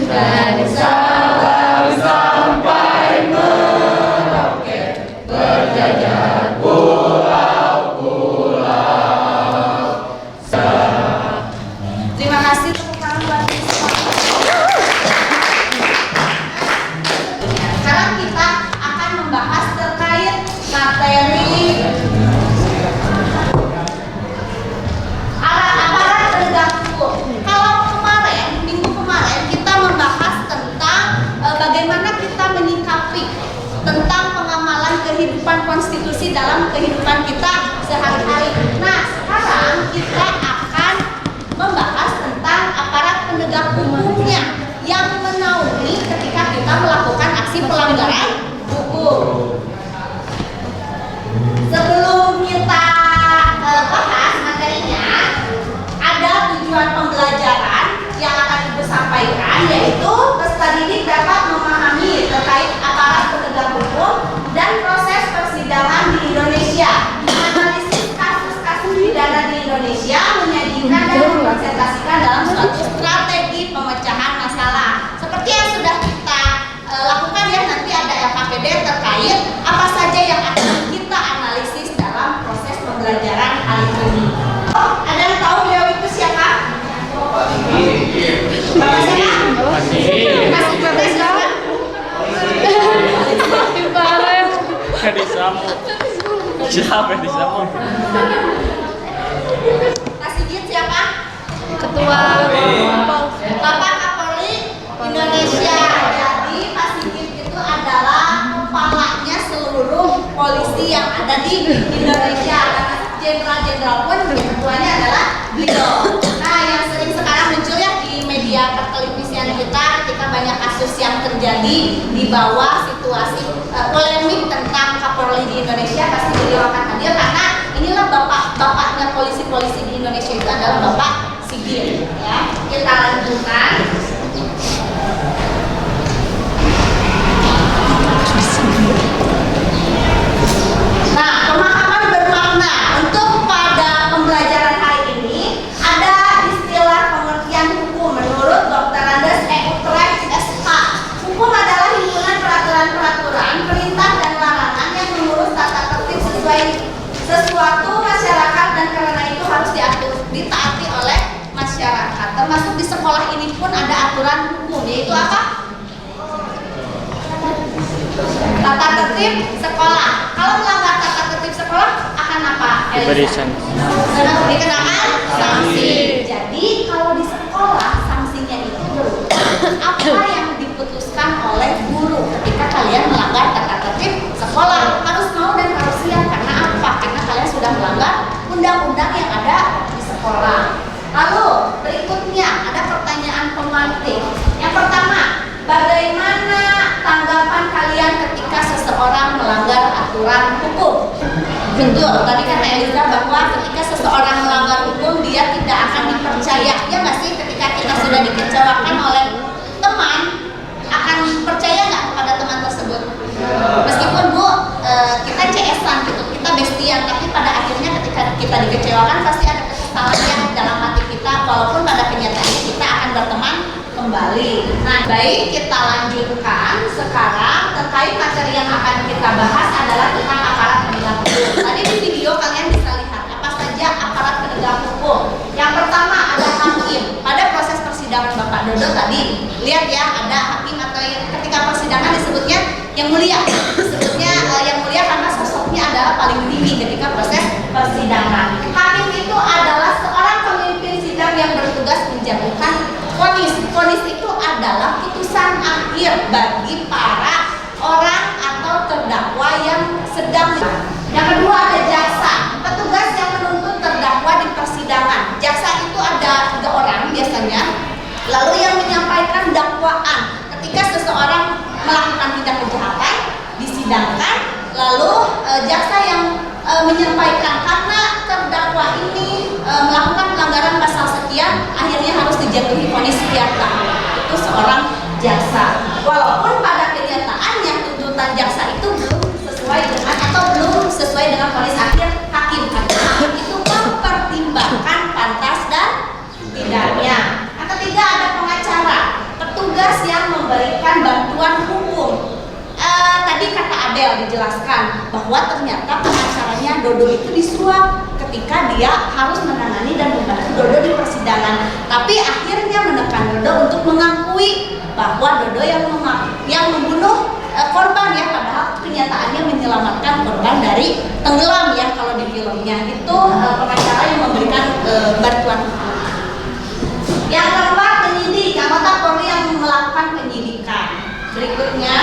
dari Sabang sampai Merauke, berjajar pulau-pulau. Terima kasih tepuk tangan buat semua. Sekarang kita akan membahas terkait materi aparat penegak hukum. Kalau minggu kemarin kita membahas tentang bagaimana kita menyikapi tentang pengamalan kehidupan konstitusi dalam kehidupan kita sehari-hari. Nah, sekarang kita akan membahas tentang aparat penegak hukumnya yang menaungi ketika kita melakukan aksi pelanggaran hukum. Sebelum kita bahas materinya, ada tujuan pembelajaran yang akan Ibu sampaikan, yaitu peserta didik dapat memahami terkait aparat penegak hukum dan proses persidangan di Indonesia, menganalisis kasus-kasus pidana di Indonesia, menyajikan dan mempresentasikan dalam suatu strategi pemecahan masalah. Seperti yang sudah kita lakukan ya, nanti ada LKPD terkait apa saja yang akan kita analisis dalam proses pembelajaran kali ini. Oh, ada yang tahu beliau itu siapa? Bapak siapa? Masih Bapak siapa? Disamu. Siapa yang disamu? Pak Sigit siapa? Ketua Bapak Kapolri Indonesia. Jadi Pak Sigit itu adalah kepalanya seluruh polisi yang ada di Indonesia. Karena jenderal-jenderal pun ketuanya adalah beliau. Nah, yang sering sekarang muncul ya di media pertelevisian kita ketika banyak kasus yang terjadi di bawah situasi polemik tentang Kapolri di Indonesia, pasti beliau akan hadir karena inilah bapaknya polisi-polisi di Indonesia itu adalah Bapak Sigit. Ya, kita lanjutkan. Nah, pemahaman bermakna untuk pada pembelajaran hari ini ada istilah pengertian hukum menurut Dr. Andes E. Utrecht SH. Hukum adalah himpunan peraturan-peraturan, perintah dan larangan yang mengurus tata tertib sesuai sesuatu masyarakat dan karena itu harus ditaati oleh masyarakat. Termasuk di sekolah ini pun ada aturan hukum, yaitu apa? Tata tertib sekolah. Kalau melanggar tata tertib sekolah akan apa? Diberi sanksi. Dikenakan sanksi. Jadi kalau di sekolah sanksinya itu apa yang diputuskan oleh guru ketika kalian melanggar tata tertib sekolah, harus mau dan harus siap. Karena apa? Karena kalian sudah melanggar undang-undang yang ada di sekolah. Lalu berikutnya ada pertanyaan pemantik. Yang pertama, bagaimana tanggapan kalian ketika seseorang melanggar aturan hukum? Betul, tadi kata Eliza bahwa ketika seseorang melanggar hukum dia tidak akan dipercaya. Ya nggak sih, ketika kita sudah dikecewakan oleh teman, akan percaya nggak kepada teman tersebut? Meskipun Bu, kita CS-an gitu, kita bestian, tapi pada akhirnya ketika kita dikecewakan pasti ada kekesalan yang dalam hati kita, walaupun pada kenyataannya kita akan berteman kembali. Nah, baik, kita lanjutkan sekarang terkait materi yang akan kita bahas adalah tentang aparat penegak hukum. Tadi di video kalian bisa lihat apa saja aparat penegak hukum. Yang pertama ada hakim. Pada proses persidangan Bapak Dodo tadi, lihat ya, ada hakim atau ketika persidangan disebutnya yang mulia. Disebutnya yang mulia karena sosoknya adalah paling tinggi ketika proses persidangan. Hakim itu adalah seorang pemimpin sidang yang bertugas menjatuhkan vonis. Vonis itu adalah putusan akhir bagi para orang atau terdakwa yang sedang. Yang kedua ada jaksa, petugas yang menuntut terdakwa di persidangan. Jaksa itu ada 3 orang biasanya, lalu yang menyampaikan dakwaan ketika seseorang melakukan tindak kejahatan disidangkan, lalu jaksa yang menyampaikan karena terdakwa ini melakukan pelanggaran pasal sekian, akhirnya harus dijatuhi vonis sekian tahun. Itu seorang jaksa. Walaupun pada kenyataannya tuntutan jaksa itu belum sesuai dengan atau belum sesuai dengan vonis akhir hakim. Hakim itu mempertimbangkan pantas dan tidaknya. Yang ketiga ada pengacara. Petugas bantuan hukum. Tadi kata Adel dijelaskan bahwa ternyata pengacaranya Dodo itu disuap ketika dia harus menangani dan membantu Dodo di persidangan. Tapi akhirnya menekan Dodo untuk mengakui bahwa Dodo yang membunuh korban ya, padahal kenyataannya menyelamatkan korban dari tenggelam ya kalau di filmnya. Itu pengacara yang memberikan bantuan hukum. Yang keempat, penyidik, anggota Polri yang melakukan penyidikan. Berikutnya,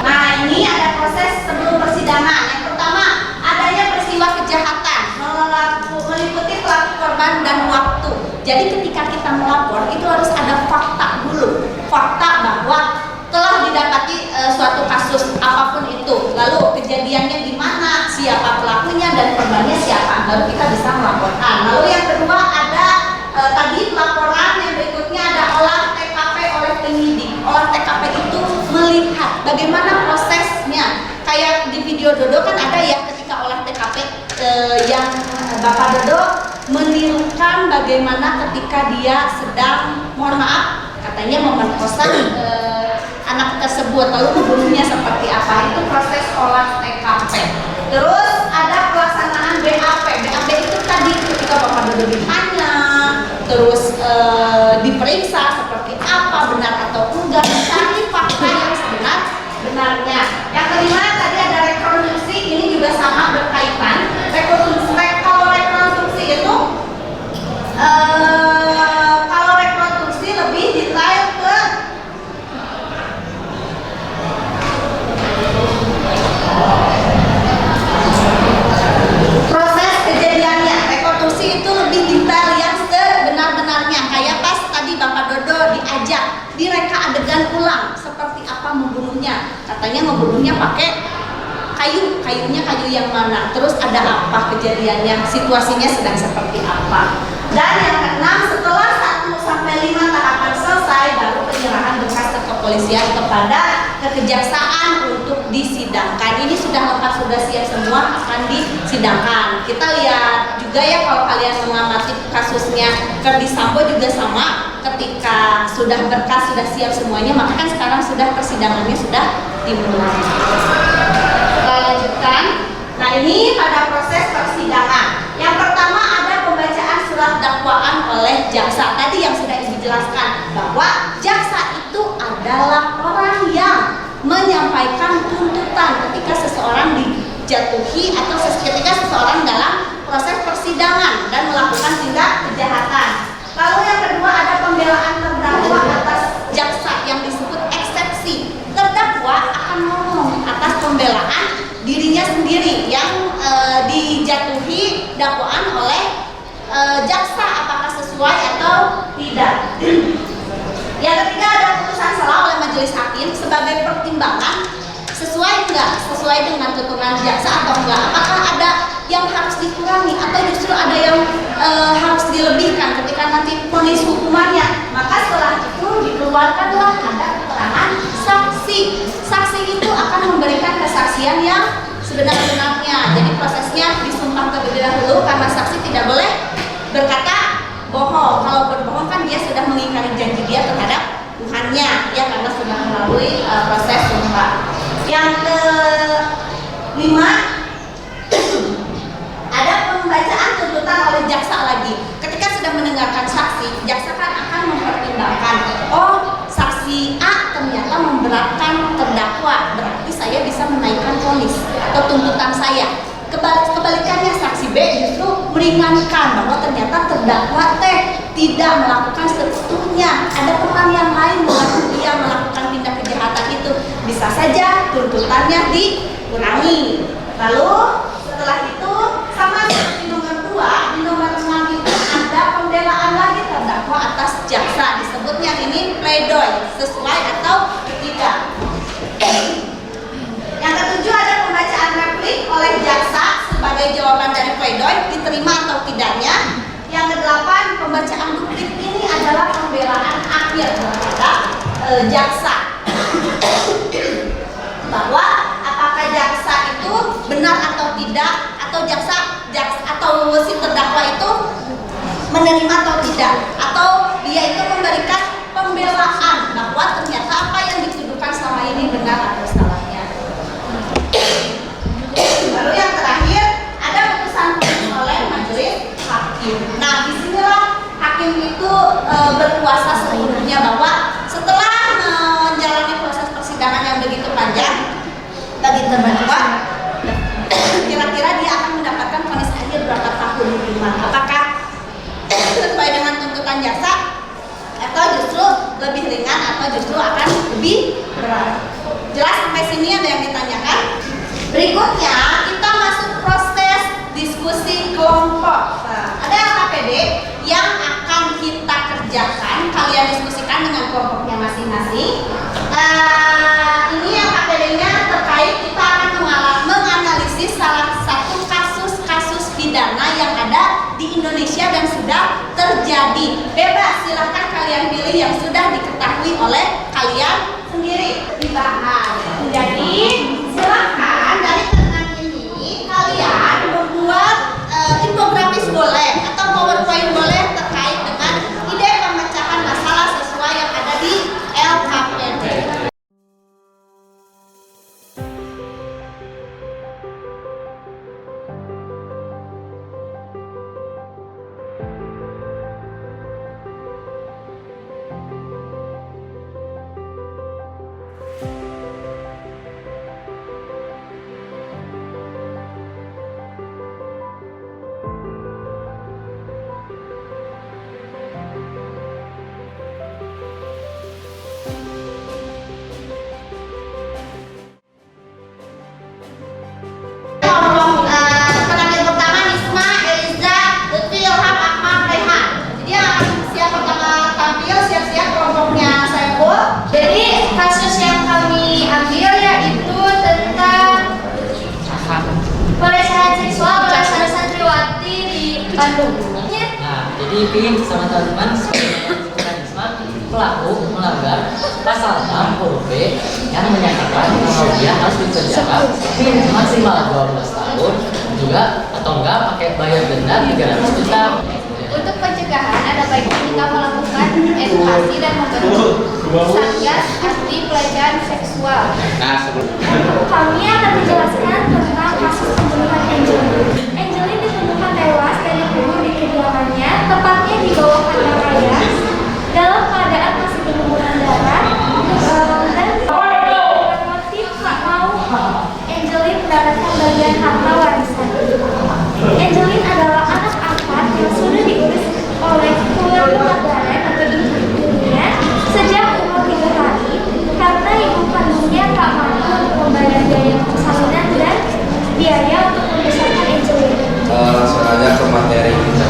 nah ini ada proses sebelum persidangan. Yang pertama, adanya peristiwa kejahatan meliputi pelaku, korban, dan waktu. Jadi ketika kita melapor itu harus ada fakta dulu, fakta bahwa telah didapati suatu kasus apapun itu, lalu kejadiannya di mana, siapa pelakunya, dan korbannya siapa, baru kita bisa melaporkan. Lalu yang kedua ada tadi laporan, yang berikutnya ada olah TKP oleh penyidik. Olah TKP itu melihat bagaimana prosesnya. Kayak di video Dodo kan ada ya ketika olah TKP yang Bapak Dodo menirukan bagaimana ketika dia sedang, mohon maaf, katanya memerkosa anak tersebut, lalu membunuhnya seperti apa. Itu proses olah TKP. Terus ada pelaksanaan BAP. BAP itu tadi ketika Bapak Dodo ditanya, terus diperiksa seperti apa, benar atau enggak, mencari fakta yang sebenarnya. Yang kelima tadi ada rekonstruksi, ini juga sama berkaitan. Kalau rekonstruksi itu kalau rekonstruksi lebih detail ke proses kejadiannya. Rekonstruksi itu lebih detail yang sebenar-benarnya. Kayak pas tadi Bapak Dodo diajak direka adegan ulang seperti apa membunuhnya. Katanya membunuhnya pakai kayunya kayu yang mana, terus ada apa kejadiannya, situasinya sedang seperti apa. Dan yang keenam, setelah 1 sampai 5 tahapan selesai, baru penyerahan berkas ke kepolisian kepada kejaksaan untuk disidangkan. Ini sudah lengkap, sudah siap semua, akan disidangkan. Kita lihat juga ya kalau kalian mengamati kasusnya Ferdy Sambo juga sama, ketika sudah berkas sudah siap semuanya, maka kan sekarang sudah persidangannya sudah dimulai. Kita lanjutkan. Nah ini pada proses persidangan. Yang pertama ada pembacaan surat dakwaan oleh jaksa. Tadi yang sudah Ibu jelaskan bahwa jaksa itu adalah orang yang menyampaikan tuntutan ketika seseorang dijatuhi atau ketika seseorang dalam proses persidangan dan melakukan tindak kejahatan. Lalu yang kedua ada pembelaan terdakwa atas jaksa yang disebut eksepsi. Terdakwa akan ngomong atas pembelaan dirinya sendiri yang dijatuhi dakwaan oleh jaksa, apakah sesuai atau tidak. Yang ketiga ada putusan salah oleh majelis hakim sebagai pertimbangan sesuai enggak, sesuai dengan tuntutan jaksa atau enggak, apakah ada yang harus dikurangi atau justru ada yang harus dilebihkan ketika nanti vonis hukumannya. Maka setelah itu dikeluarkanlah ada keterangan saksi. Saksi itu akan memberikan kesaksian yang sebenar-benarnya. Jadi prosesnya disumpah terlebih dahulu karena saksi tidak boleh berkata bohong. Kalau berbohong kan dia sudah mengingkari janji dia terhadap Tuhannya, ya, karena sudah melalui proses sumpah. Yang kelima ada pembacaan tuntutan oleh jaksa lagi. Ketika sudah mendengarkan saksi, jaksa kan akan mempertimbangkan, oh saksi A ternyata memberatkan terdakwa, berarti saya bisa menaikkan vonis atau tuntutan saya. Kebalikannya saksi B justru meringankan bahwa ternyata terdakwa tidak melakukan sepenuhnya, ada teman yang lain mengaku dia melakukan tindak kejahatan itu, bisa saja tuntutannya dikurangi. Lalu setelah itu sama seperti nomor 2, di nomor 6 itu ada pembelaan lagi terdakwa atas jaksa, disebutnya ini pledoi, sesuai atau tidak. Yang ketujuh ada pembacaan replik oleh jaksa sebagai jawaban dari pledoi, diterima atau tidaknya. Yang kedelapan pembacaan duplik, ini adalah pembelaan akhir terhadap jaksa, bahwa apakah jaksa itu benar atau tidak, atau jaksa atau si terdakwa itu menerima atau tidak, atau dia itu memberikan pembelaan bahwa ternyata apa yang atau justru akan lebih berat. Jelas sampai sini ada yang ditanyakan? Berikutnya kita masuk proses diskusi kelompok. Nah, ada LKPD yang akan kita kerjakan, kalian diskusikan dengan kelompoknya masing-masing. Ini LKPD-nya terkait kita akan menganalisis salah satu kasus-kasus pidana yang ada di Indonesia dan sudah terjadi. Bebas, silahkan kalian pilih yang sudah diketahui oleh kalian sendiri dibahas. Jadi silahkan dari teman ini kalian membuat infografis boleh atau PowerPoint boleh terkait dengan ide pemecahan masalah sesuai yang ada di LKPD. Penampilan pertama Nisma, Eliza, Lutfi, Ilham, Ahmad, Rehan. Jadi yang akan siap pertama tampil siap-siap kelompoknya Saiful. Jadi kasus yang kami ambil yaitu tentang pelecehan seksual pada santriwati di Bandung. Nah, jadi ingin sama teman-teman mekanisme pelaku melanggar pasal 6 huruf B yang menyatakan kalau dia harus dipenjara maksimal 12 tahun juga atau enggak pakai bayar denda 300 juta. Untuk pencegahan ada baiknya kita melakukan edukasi dan membentuk satgas anti pelecehan seksual. Kami akan menjelaskan tentang kasus pembunuhan Angelin. Angelin ditemukan tewas dan dibunuh di kediamannya, tepatnya di bawah kandang raya, dalam keadaan masih berlumuran darah dan dengan motif tak mau Angelin mendapatkan bagian harta warisan. Angelin adalah anak angkat yang sudah diurus oleh keluarga Margaret atau ibunya sejak umur 3 hari karena ibu kandungnya tak mampu untuk membayar biaya persalinan dan biaya untuk membesarkan Angelin. Langsung aja ke materi kita.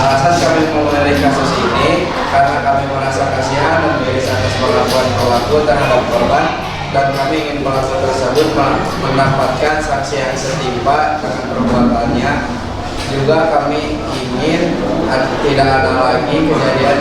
Alasan kami memulai kasus ini karena kami merasa kasihan dan miris atas perlakuan pelaku terhadap korban dan kami ingin pelaku tersebut mendapatkan sanksi yang setimpal dengan perbuatannya. Juga kami ingin tidak ada lagi kejadian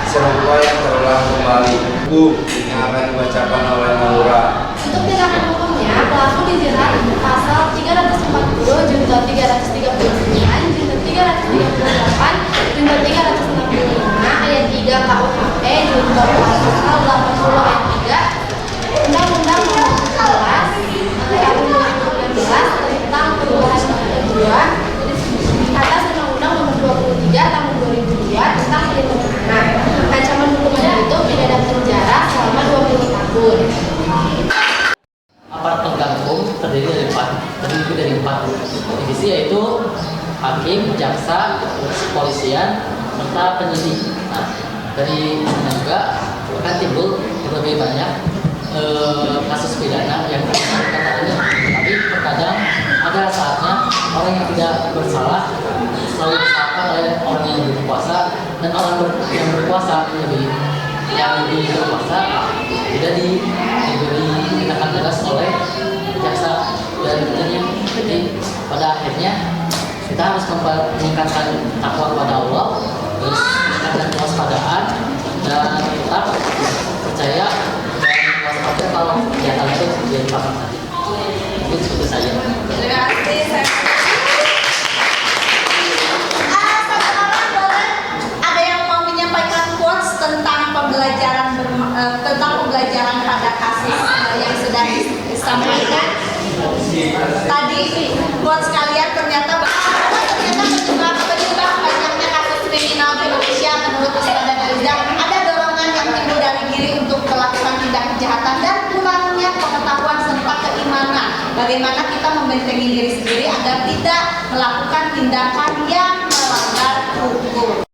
serupa yang terulang kembali. Yang akan dibacakan oleh Naura. Untuk tindakan hukumnya, pelaku dijerat pasal 340, junto 339, junto 338, junto 365, ayat 3 KUHP, junto pasal 80 ayat 3, Undang-Undang Nomor 11 Tahun 2019 tentang perubahan kedua atas Undang-Undang Nomor 23 Tahun 2002 tentang perlindungan anak. Ancaman hukumannya itu pidana penjara selama 20 tahun. Aparat penegak hukum terdiri dari empat divisi, yaitu hakim, jaksa, kepolisian, serta penyidik. Nah, dari sana juga akan timbul berbagai banyak kasus pidana yang terkait ini. Tapi terkadang ada saatnya orang yang tidak bersalah selalu disalahkan oleh orang yang berkuasa, dan orang yang berkuasa yang lebih berkuasa tidak diberi tindakan tegas oleh jaksa dan tentunya. Jadi pada akhirnya kita harus meningkatkan takwa kepada Allah, terus meningkatkan kewaspadaan dan tetap percaya dan waspada kalau kejahatan itu jadi kapan saja. Mungkin seperti saja. Terima kasih. Ada yang mau menyampaikan quotes tentang pembelajaran pada kasus yang sudah disampaikan tadi. Quotes kalian ternyata penyebab banyaknya kasus kriminal di Indonesia menurut Ustaz dan Eliza ada dorongan yang timbul dari diri untuk melakukan tindak kejahatan dan kurangnya pengetahuan serta keimanan. Bagaimana kita membentengi diri sendiri agar tidak melakukan tindakan yang melanggar hukum.